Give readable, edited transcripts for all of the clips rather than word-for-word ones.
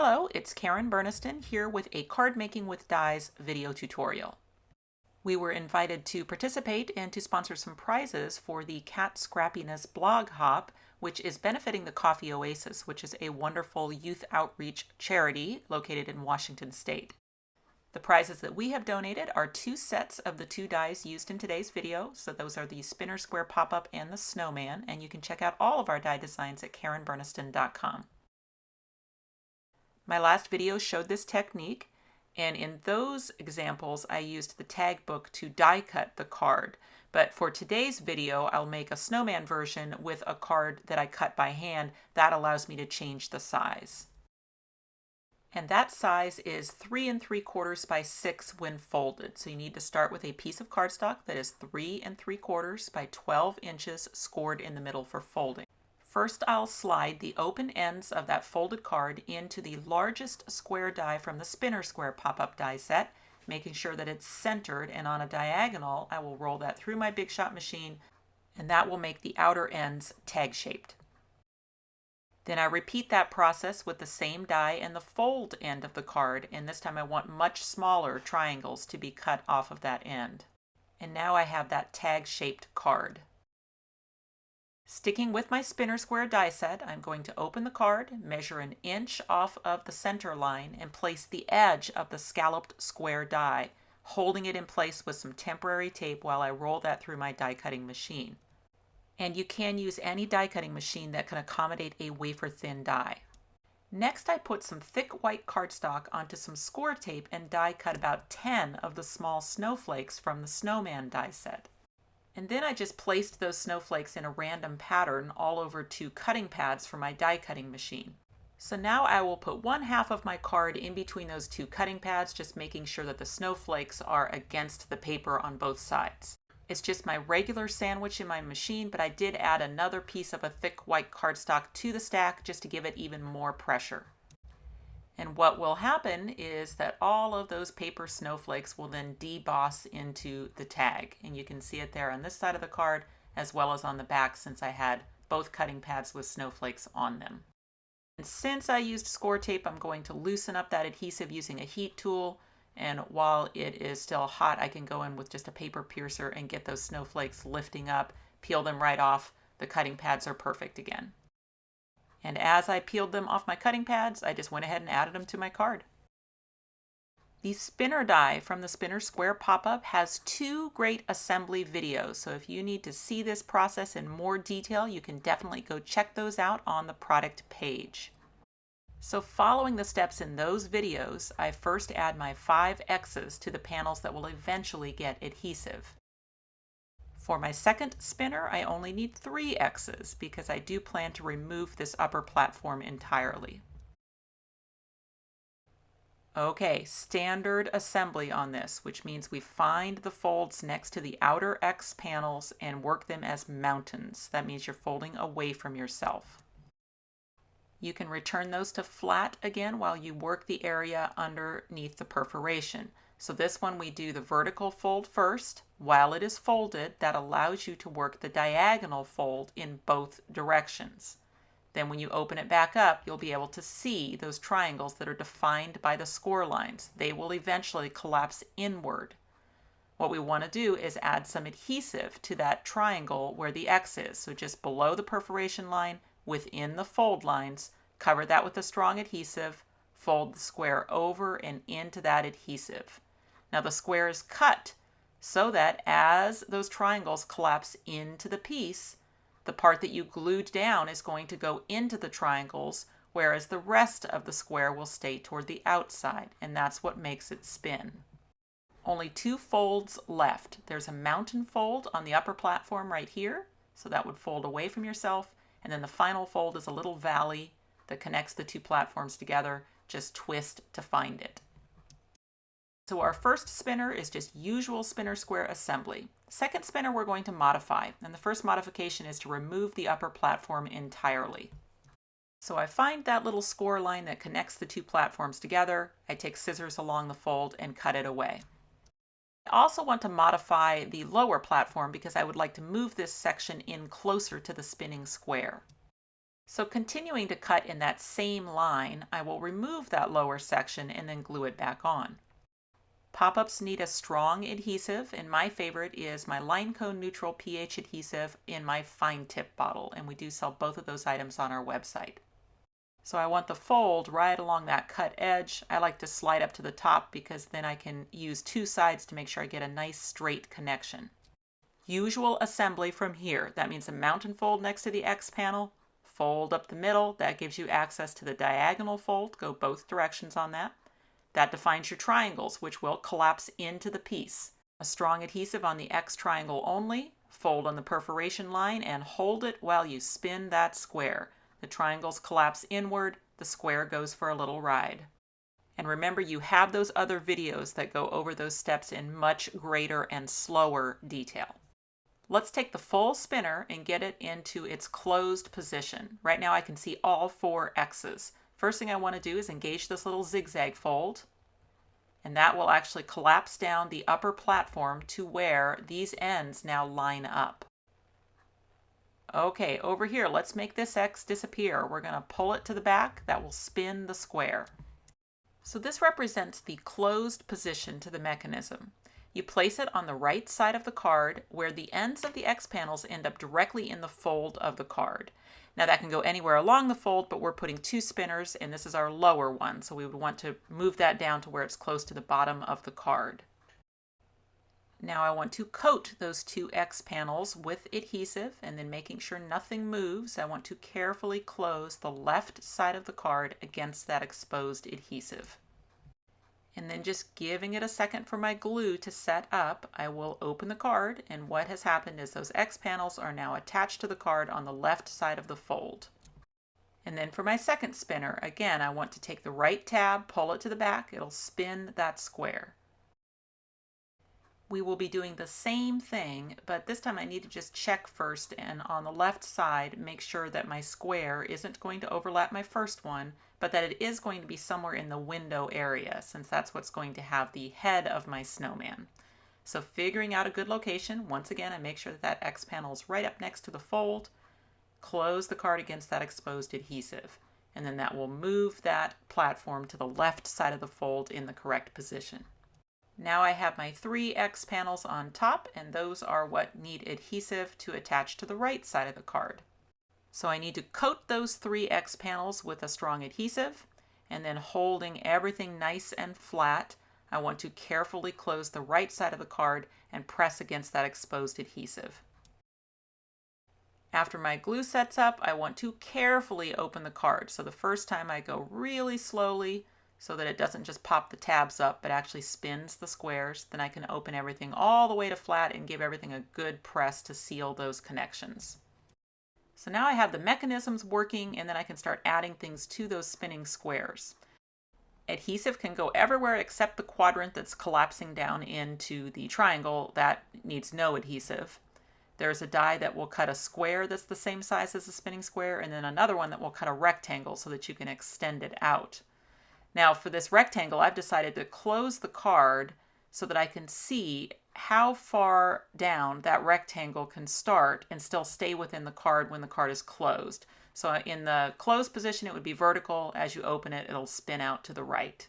Hello, it's Karen Burniston here with a card making with dies video tutorial. We were invited to participate and to sponsor some prizes for the Cat Scrappiness blog hop, which is benefiting the Coffee Oasis, which is a wonderful youth outreach charity located in Washington State. The prizes that we have donated are 2 sets of the 2 dies used in today's video. So those are the Spinner Square pop-up and the Snowman, and you can check out all of our die designs at karenburniston.com. My last video showed this technique, and in those examples I used the tag book to die cut the card. But for today's video I'll make a snowman version with a card that I cut by hand. That allows me to change the size. And that size is 3 3/4 by 6 when folded. So you need to start with a piece of cardstock that is 3 3/4 by 12 inches scored in the middle for folding. First, I'll slide the open ends of that folded card into the largest square die from the Spinner Square pop-up die set, making sure that it's centered, and on a diagonal, I will roll that through my Big Shot machine, and that will make the outer ends tag-shaped. Then I repeat that process with the same die and the fold end of the card, and this time I want much smaller triangles to be cut off of that end. And now I have that tag-shaped card. Sticking with my Spinner Square die set, I'm going to open the card, measure 1 inch off of the center line, and place the edge of the scalloped square die, holding it in place with some temporary tape while I roll that through my die cutting machine. And you can use any die cutting machine that can accommodate a wafer thin die. Next, I put some thick white cardstock onto some score tape and die cut about 10 of the small snowflakes from the Snowman die set. And then I just placed those snowflakes in a random pattern all over 2 cutting pads for my die cutting machine. So now I will put 1/2 of my card in between those 2 cutting pads, just making sure that the snowflakes are against the paper on both sides. It's just my regular sandwich in my machine, but I did add another piece of a thick white cardstock to the stack just to give it even more pressure. And what will happen is that all of those paper snowflakes will then deboss into the tag. And you can see it there on this side of the card as well as on the back, since I had both cutting pads with snowflakes on them. And since I used score tape, I'm going to loosen up that adhesive using a heat tool. And while it is still hot, I can go in with just a paper piercer and get those snowflakes lifting up, peel them right off. The cutting pads are perfect again. And as I peeled them off my cutting pads, I just went ahead and added them to my card. The spinner die from the Spinner Square pop-up has 2 great assembly videos. So if you need to see this process in more detail, you can definitely go check those out on the product page. So following the steps in those videos, I first add my 5 X's to the panels that will eventually get adhesive. For my second spinner, I only need 3 X's because I do plan to remove this upper platform entirely. Okay, standard assembly on this, which means we find the folds next to the outer X panels and work them as mountains. That means you're folding away from yourself. You can return those to flat again while you work the area underneath the perforation. So this one we do the vertical fold first. While it is folded, that allows you to work the diagonal fold in both directions. Then when you open it back up, you'll be able to see those triangles that are defined by the score lines. They will eventually collapse inward. What we want to do is add some adhesive to that triangle where the X is. So just below the perforation line, within the fold lines, cover that with a strong adhesive, fold the square over and into that adhesive. Now the square is cut so that as those triangles collapse into the piece, the part that you glued down is going to go into the triangles, whereas the rest of the square will stay toward the outside, and that's what makes it spin. Only 2 folds left. There's a mountain fold on the upper platform right here, so that would fold away from yourself, and then the final fold is a little valley that connects the 2 platforms together. Just twist to find it. So our first spinner is just usual Spinner Square assembly. Second spinner we're going to modify, and the first modification is to remove the upper platform entirely. So I find that little score line that connects the 2 platforms together. I take scissors along the fold and cut it away. I also want to modify the lower platform because I would like to move this section in closer to the spinning square. So continuing to cut in that same line, I will remove that lower section and then glue it back on. Pop-ups need a strong adhesive, and my favorite is my LINECO Neutral pH adhesive in my fine tip bottle, and we do sell both of those items on our website. So I want the fold right along that cut edge. I like to slide up to the top because then I can use two sides to make sure I get a nice straight connection. Usual assembly from here. That means a mountain fold next to the X panel, fold up the middle. That gives you access to the diagonal fold. Go both directions on that. That defines your triangles, which will collapse into the piece. A strong adhesive on the X triangle only, fold on the perforation line, and hold it while you spin that square. The triangles collapse inward, the square goes for a little ride. And remember, you have those other videos that go over those steps in much greater and slower detail. Let's take the full spinner and get it into its closed position. Right now I can see all four X's. First thing I want to do is engage this little zigzag fold, and that will actually collapse down the upper platform to where these ends now line up. Okay, over here, let's make this X disappear. We're going to pull it to the back. That will spin the square. So this represents the closed position to the mechanism. You place it on the right side of the card where the ends of the X panels end up directly in the fold of the card. Now that can go anywhere along the fold, but we're putting two spinners and this is our lower one, so we would want to move that down to where it's close to the bottom of the card. Now I want to coat those two X panels with adhesive, and then making sure nothing moves, I want to carefully close the left side of the card against that exposed adhesive. And then just giving it a second for my glue to set up, I will open the card, and what has happened is those X panels are now attached to the card on the left side of the fold. And then for my second spinner, again, I want to take the right tab, pull it to the back, it'll spin that square. We will be doing the same thing, but this time I need to just check first, and on the left side, make sure that my square isn't going to overlap my first one, but that it is going to be somewhere in the window area, since that's what's going to have the head of my snowman. So figuring out a good location, once again, I make sure that that X panel is right up next to the fold, close the card against that exposed adhesive, and then that will move that platform to the left side of the fold in the correct position. Now I have my three X panels on top, and those are what need adhesive to attach to the right side of the card. So I need to coat those three X panels with a strong adhesive, and then holding everything nice and flat, I want to carefully close the right side of the card and press against that exposed adhesive. After my glue sets up, I want to carefully open the card. So the first time I go really slowly, so that it doesn't just pop the tabs up, but actually spins the squares. Then I can open everything all the way to flat and give everything a good press to seal those connections. So now I have the mechanisms working, and then I can start adding things to those spinning squares. Adhesive can go everywhere except the quadrant that's collapsing down into the triangle. That needs no adhesive. There's a die that will cut a square that's the same size as the spinning square, and then another one that will cut a rectangle so that you can extend it out. Now for this rectangle, I've decided to close the card so that I can see how far down that rectangle can start and still stay within the card when the card is closed. So in the closed position, it would be vertical. As you open it, it'll spin out to the right.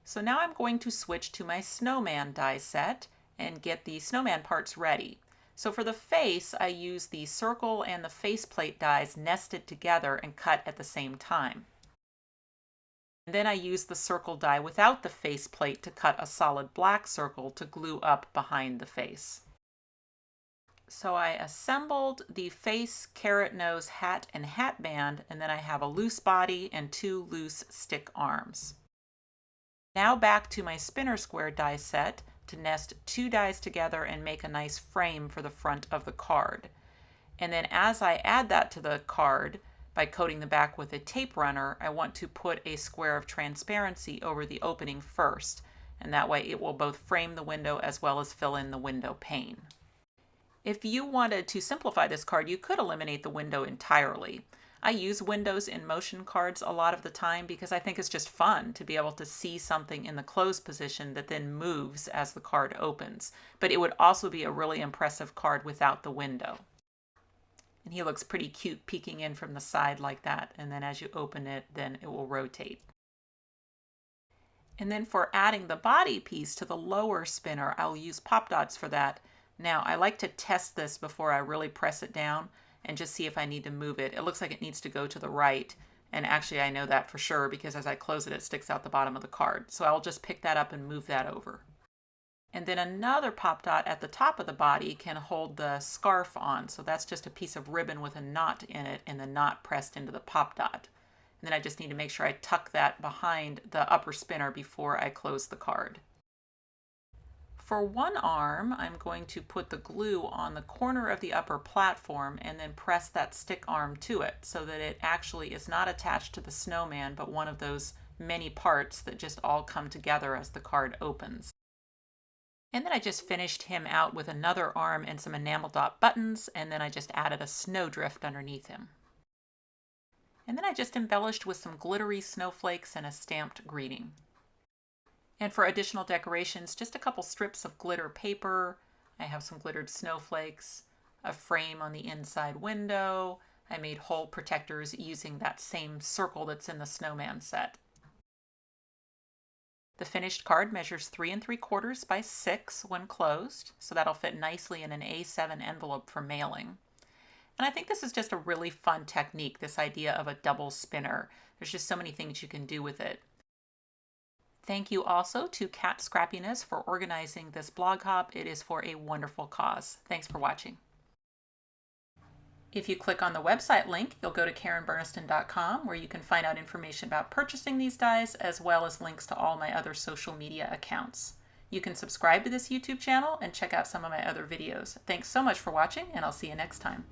So now I'm going to switch to my snowman die set and get the snowman parts ready. So for the face, I use the circle and the faceplate dies nested together and cut at the same time. And then I use the circle die without the faceplate to cut a solid black circle to glue up behind the face. So I assembled the face, carrot nose, hat, and hat band, and then I have a loose body and two loose stick arms. Now back to my spinner square die set to nest two dies together and make a nice frame for the front of the card. And then as I add that to the card, by coating the back with a tape runner, I want to put a square of transparency over the opening first, and that way it will both frame the window as well as fill in the window pane. If you wanted to simplify this card, you could eliminate the window entirely. I use windows in motion cards a lot of the time because I think it's just fun to be able to see something in the closed position that then moves as the card opens. But it would also be a really impressive card without the window. And he looks pretty cute peeking in from the side like that. And then as you open it, then it will rotate. And then for adding the body piece to the lower spinner, I'll use pop dots for that. Now, I like to test this before I really press it down and just see if I need to move it. It looks like it needs to go to the right. And actually, I know that for sure because as I close it, it sticks out the bottom of the card. So I'll just pick that up and move that over. And then another pop dot at the top of the body can hold the scarf on. So that's just a piece of ribbon with a knot in it and the knot pressed into the pop dot. And then I just need to make sure I tuck that behind the upper spinner before I close the card. For one arm, I'm going to put the glue on the corner of the upper platform and then press that stick arm to it so that it actually is not attached to the snowman, but one of those many parts that just all come together as the card opens. And then I just finished him out with another arm and some enamel dot buttons, and then I just added a snowdrift underneath him. And then I just embellished with some glittery snowflakes and a stamped greeting. And for additional decorations, just a couple strips of glitter paper. I have some glittered snowflakes, a frame on the inside window. I made hole protectors using that same circle that's in the snowman set. The finished card measures 3 3/4 by 6 when closed, so that'll fit nicely in an A7 envelope for mailing. And I think this is just a really fun technique, this idea of a double spinner. There's just so many things you can do with it. Thank you also to Cat Scrappiness for organizing this blog hop. It is for a wonderful cause. Thanks for watching. If you click on the website link, you'll go to KarenBurniston.com where you can find out information about purchasing these dies as well as links to all my other social media accounts. You can subscribe to this YouTube channel and check out some of my other videos. Thanks so much for watching, and I'll see you next time.